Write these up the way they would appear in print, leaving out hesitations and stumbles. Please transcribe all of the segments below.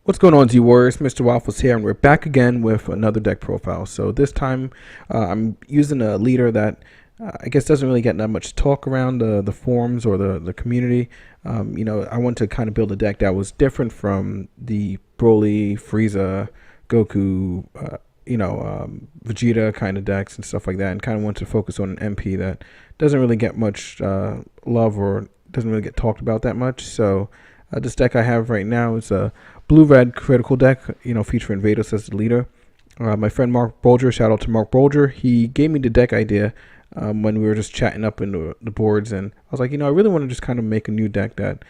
What's going on, Z Warriors? MrWaffles here, and we're back again with another deck profile. So this time, I'm using a leader that I guess doesn't really get that much talk around the forums or the community. I want to kind of build a deck that was different from the Broly, Frieza, Goku, Vegeta kind of decks and stuff like that, and kind of want to focus on an MP that doesn't really get much love or doesn't really get talked about that much. So this deck I have right now is a blue-red critical deck, featuring Vados as the leader. My friend Mark Bolger, shout out to Mark Bolger, he gave me the deck idea when we were just chatting up in the boards, and I was like, I really want to just kind of make a new deck that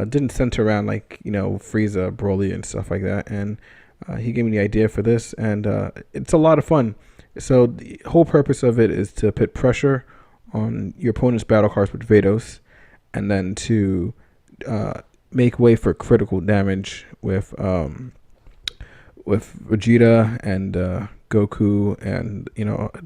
didn't center around like, Frieza, Broly, and stuff like that, and he gave me the idea for this, and it's a lot of fun. So the whole purpose of it is to put pressure on your opponent's battle cards with Vados, and then to make way for critical damage with Vegeta and Goku, and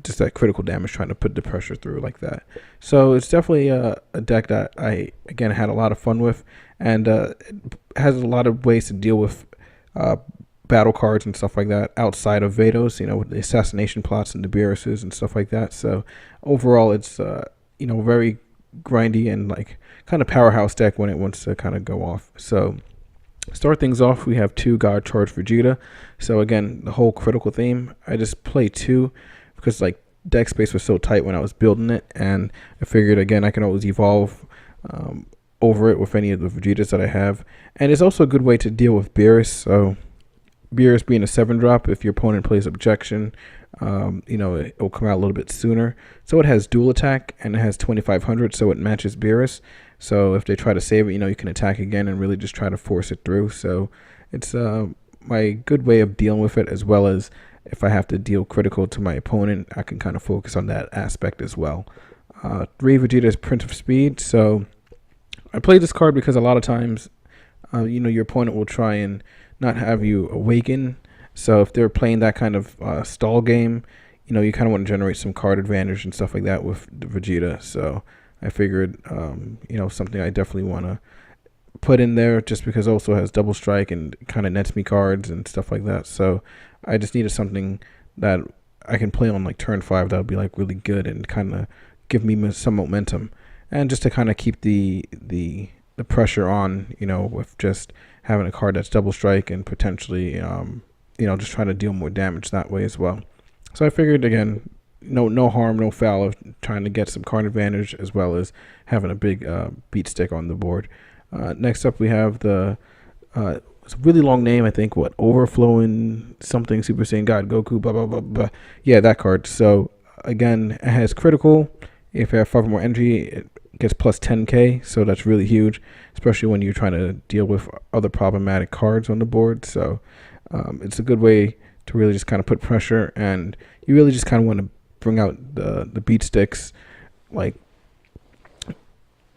just that critical damage, trying to put the pressure through like that. So it's definitely a deck that I again had a lot of fun with, and it has a lot of ways to deal with battle cards and stuff like that outside of Vados, with the assassination plots and the Beerus's and stuff like that. So overall, it's very grindy and like kind of powerhouse deck when it wants to kind of go off. So start things off, we have 2 God Charge Vegeta. So again, the whole critical theme, I just play 2 because like deck space was so tight when I was building it, and I figured again I can always evolve over it with any of the Vegetas that I have. And it's also a good way to deal with Beerus. So Beerus being a 7-drop, if your opponent plays Objection, it will come out a little bit sooner. So it has dual attack, and it has 2500, so it matches Beerus. So if they try to save it, you can attack again and really just try to force it through. So it's my good way of dealing with it, as well as if I have to deal critical to my opponent, I can kind of focus on that aspect as well. 3 Vegeta is Prince of Speed. So I play this card because a lot of times, your opponent will try and not have you awaken. So if they're playing that kind of stall game, you kind of want to generate some card advantage and stuff like that with the Vegeta. So I figured, something I definitely want to put in there, just because it also has double strike and kind of nets me cards and stuff like that. So I just needed something that I can play on like turn 5 that would be like really good and kind of give me some momentum, and just to kind of keep the pressure on, with just having a card that's double strike and potentially, just trying to deal more damage that way as well. So I figured, again, no harm, no foul of trying to get some card advantage, as well as having a big beat stick on the board. Next up, we have it's a really long name, I think, Overflowing something, Super Saiyan God Goku, blah, blah, blah, blah. Yeah, that card. So again, it has critical. If you have 5 or more energy, it gets plus 10k, so that's really huge, especially when you're trying to deal with other problematic cards on the board. So it's a good way to really just kind of put pressure, and you really just kind of want to bring out the beat sticks, like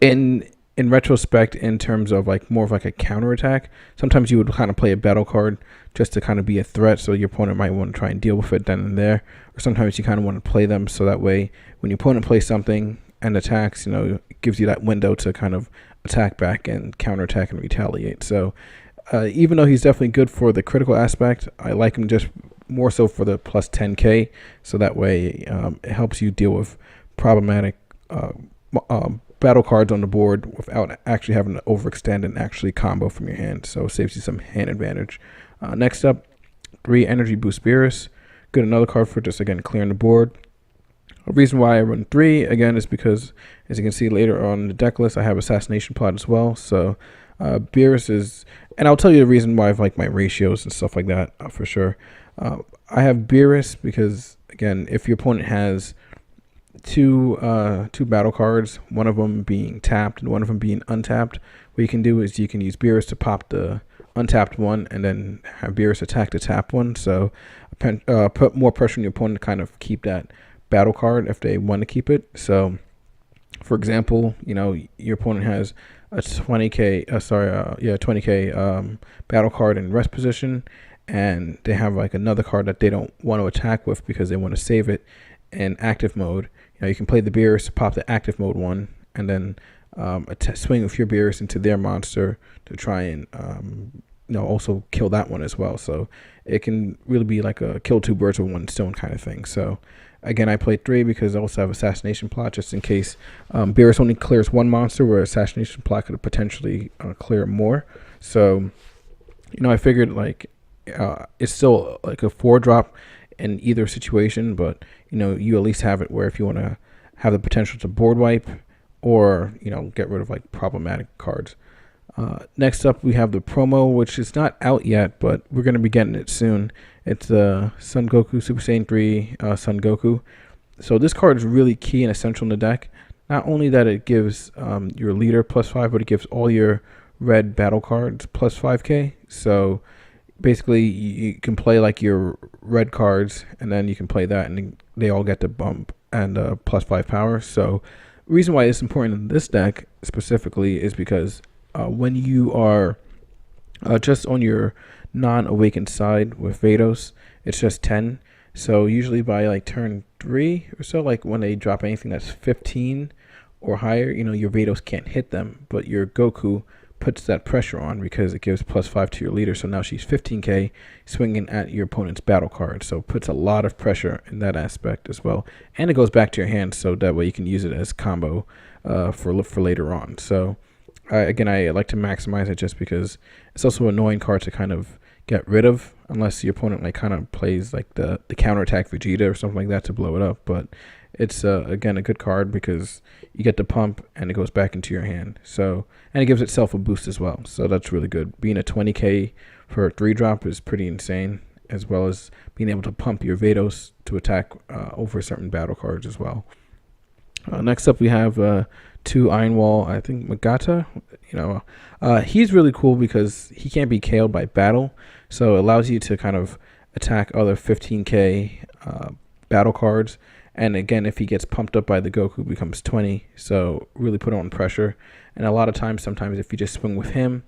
in retrospect, in terms of like more of like a counter attack. Sometimes you would kind of play a battle card just to kind of be a threat, so your opponent might want to try and deal with it then and there. Or sometimes you kind of want to play them so that way when your opponent plays something and attacks, it gives you that window to kind of attack back and counterattack and retaliate. So even though he's definitely good for the critical aspect, I like him just more so for the plus 10k, so that way it helps you deal with problematic battle cards on the board without actually having to overextend and actually combo from your hand. So it saves you some hand advantage. Next up, 3 Energy Boost Beerus. Good, another card for just, again, clearing the board. A reason why I run 3, again, is because, as you can see later on the deck list, I have Assassination Plot as well. So Beerus is, and I'll tell you the reason why I have like my ratios and stuff like that for sure. I have Beerus because, again, if your opponent has two battle cards, one of them being tapped and one of them being untapped, what you can do is you can use Beerus to pop the untapped one, and then have Beerus attack the tapped one. So put more pressure on your opponent to kind of keep that battle card if they want to keep it. So for example, your opponent has a 20k battle card in rest position, and they have like another card that they don't want to attack with because they want to save it in active mode. You can play the Beerus to pop the active mode one, and then swing with your Beerus into their monster to try and also kill that one as well. So it can really be like a kill two birds with one stone kind of thing. So again, I played 3 because I also have Assassination Plot just in case. Beerus only clears one monster, where Assassination Plot could potentially clear more. So I figured like it's still like a 4-drop in either situation, but you at least have it where if you want to have the potential to board wipe or get rid of like problematic cards. Next up, we have the promo, which is not out yet, but we're going to be getting it soon. It's Son Goku Super Saiyan 3 Son Goku. So this card is really key and essential in the deck. Not only that it gives your leader +5, but it gives all your red battle cards plus 5k. So basically you can play like your red cards, and then you can play that, and they all get the bump and +5 power. So the reason why it's important in this deck specifically is because when you are just on your non-awakened side with Vados, it's just 10. So usually by like turn 3 or so, like when they drop anything that's 15 or higher, your Vados can't hit them, but your Goku puts that pressure on because it gives +5 to your leader. So now she's 15k swinging at your opponent's battle card. So it puts a lot of pressure in that aspect as well. And it goes back to your hand, so that way you can use it as combo for later on. So again, I like to maximize it just because it's also an annoying card to kind of get rid of unless your opponent like kind of plays like the counterattack Vegeta or something like that to blow it up. But it's again a good card because you get the pump and it goes back into your hand. So, and it gives itself a boost as well. So that's really good. Being a 20k for a 3-drop is pretty insane, as well as being able to pump your Vados to attack over certain battle cards as well. Next up, we have 2 Iron Wall. I think Magata. He's really cool because he can't be KO'd by battle, so it allows you to kind of attack other 15k battle cards. And again, if he gets pumped up by the Goku, becomes 20. So really put on pressure. And a lot of times, sometimes if you just swing with him,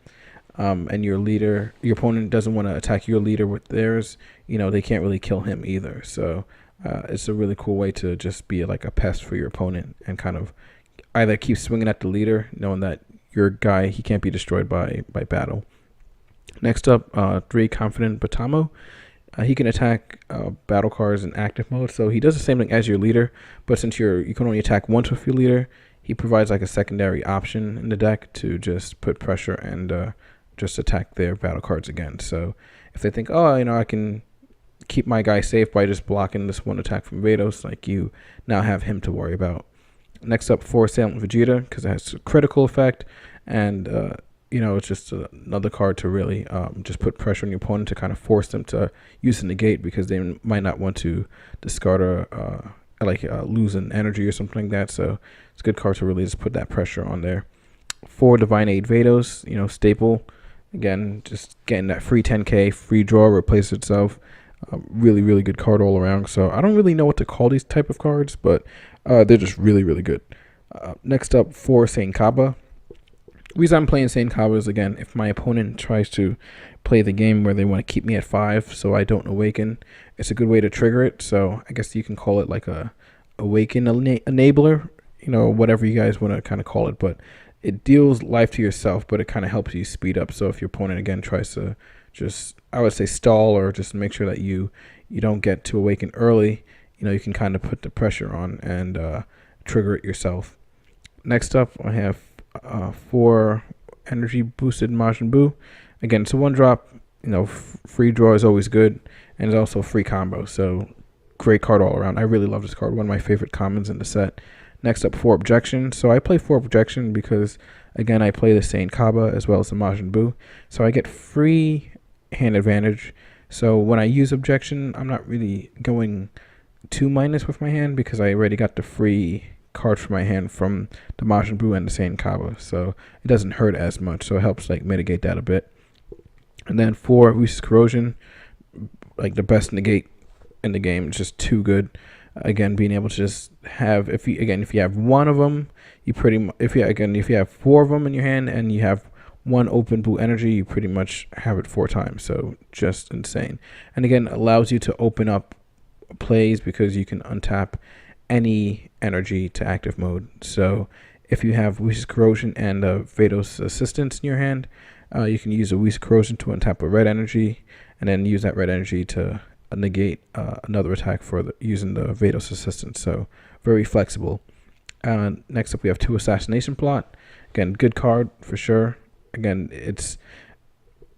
and your opponent doesn't want to attack your leader with theirs, they can't really kill him either. So it's a really cool way to just be like a pest for your opponent and kind of either keep swinging at the leader, knowing that your guy, he can't be destroyed by battle. Next up, 3 Confident Batamo. He can attack battle cards in active mode, so he does the same thing as your leader, but since you can only attack once with your leader, he provides like a secondary option in the deck to just put pressure and just attack their battle cards again. So if they think, I can keep my guy safe by just blocking this one attack from Vados, like you now have him to worry about. Next up, 4 Silent Vegeta, because it has a critical effect, and it's just another card to really just put pressure on your opponent to kind of force them to use the negate, because they might not want to discard or lose an energy or something like that. So it's a good card to really just put that pressure on there. 4 Divine Aid Vados, staple. Again, just getting that free 10k, free draw, replace itself. Really, really good card all around. So I don't really know what to call these type of cards, but they're just really, really good. Next up, 4 Saint Kaba. The reason I'm playing Saint Kaba is, again, if my opponent tries to play the game where they want to keep me at 5 so I don't awaken, it's a good way to trigger it. So I guess you can call it like a awaken enabler, whatever you guys want to kind of call it. But it deals life to yourself, but it kind of helps you speed up. So if your opponent, again, tries to just, I would say, stall or just make sure that you don't get to awaken early, you can kind of put the pressure on and trigger it yourself. Next up, I have 4 energy boosted Majin Buu. Again, it's a 1-drop. Free draw is always good, and it's also a free combo. So great card all around. I really love this card. One of my favorite commons in the set. Next up, 4 Objection. So I play 4 Objection because, again, I play the Saint Kaba as well as the Majin Buu. So I get free hand advantage. So when I use Objection, I'm not really going too minus with my hand because I already got the free card for my hand from the Majin Buu and the Saint Kaba. So it doesn't hurt as much. So it helps like mitigate that a bit. And then 4 Reese's Corrosion, like the best negate in the game. It's just too good. Again, being able to just have, if you have one of them, you pretty much, if you have 4 of them in your hand and you have 1 open Buu energy, you pretty much have it 4 times. So just insane. And again, allows you to open up plays because you can untap any energy to active mode. So if you have Reese's Corrosion and Vados Assistance in your hand, You can use a weak corrosion to untap a red energy, and then use that red energy to negate another attack for using the Vados assistance. So very flexible. Next up, we have 2 Assassination Plot. Again, good card for sure. Again, it's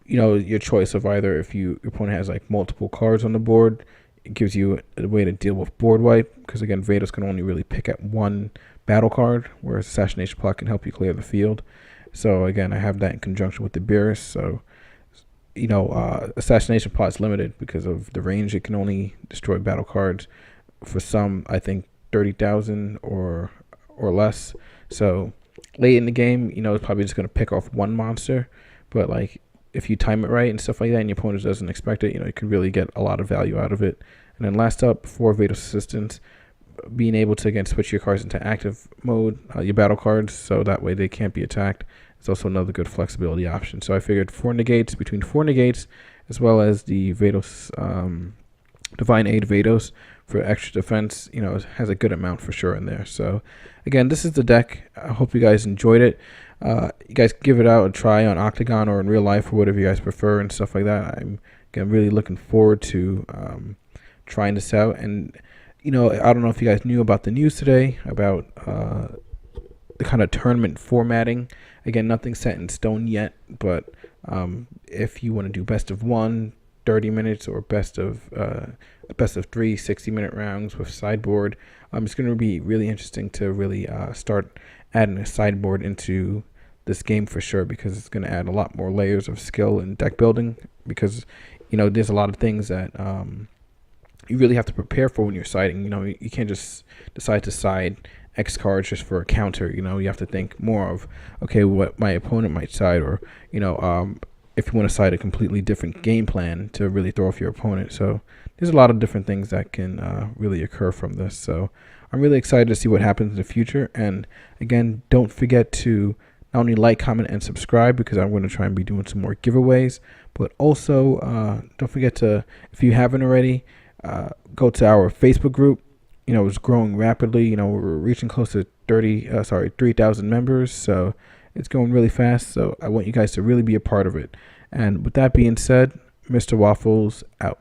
your choice of either if your opponent has like multiple cards on the board, it gives you a way to deal with board wipe, because again, Vados can only really pick at one battle card, whereas Assassination Plot can help you clear the field. So again, I have that in conjunction with the Beerus. So Assassination Plot is limited because of the range. It can only destroy battle cards for some, I think 30,000 or less. So late in the game, it's probably just going to pick off one monster, but like if you time it right and stuff like that, and your opponent doesn't expect it, you can really get a lot of value out of it. And then last up, 4 Vados assistance, being able to again switch your cards into active mode, your battle cards, so that way they can't be attacked. It's also another good flexibility option. So I figured 4 negates, between 4 negates as well as the Vados Divine Aid Vados for extra defense, it has a good amount for sure in there. So again, this is the deck. I hope you guys enjoyed it. You guys give it out a try on Octagon or in real life or whatever you guys prefer and stuff like that. I'm again really looking forward to trying this out. And I don't know if you guys knew about the news today about the kind of tournament formatting. Again, nothing set in stone yet, but if you want to do best of 1, 30 minutes, or best of 3, 60-minute rounds with sideboard, it's going to be really interesting to really start adding a sideboard into this game for sure, because it's going to add a lot more layers of skill and deck building, because there's a lot of things that you really have to prepare for when you're siding. You can't just decide to side X cards just for a counter. You have to think more of, okay, what my opponent might side, or if you want to side a completely different game plan to really throw off your opponent. So there's a lot of different things that can really occur from this. So I'm really excited to see what happens in the future. And again, don't forget to not only like, comment, and subscribe, because I'm going to try and be doing some more giveaways, but also don't forget to, if you haven't already, go to our Facebook group. It's growing rapidly. We're reaching close to 3,000 members. So it's going really fast. So I want you guys to really be a part of it. And with that being said, MrWaffles out.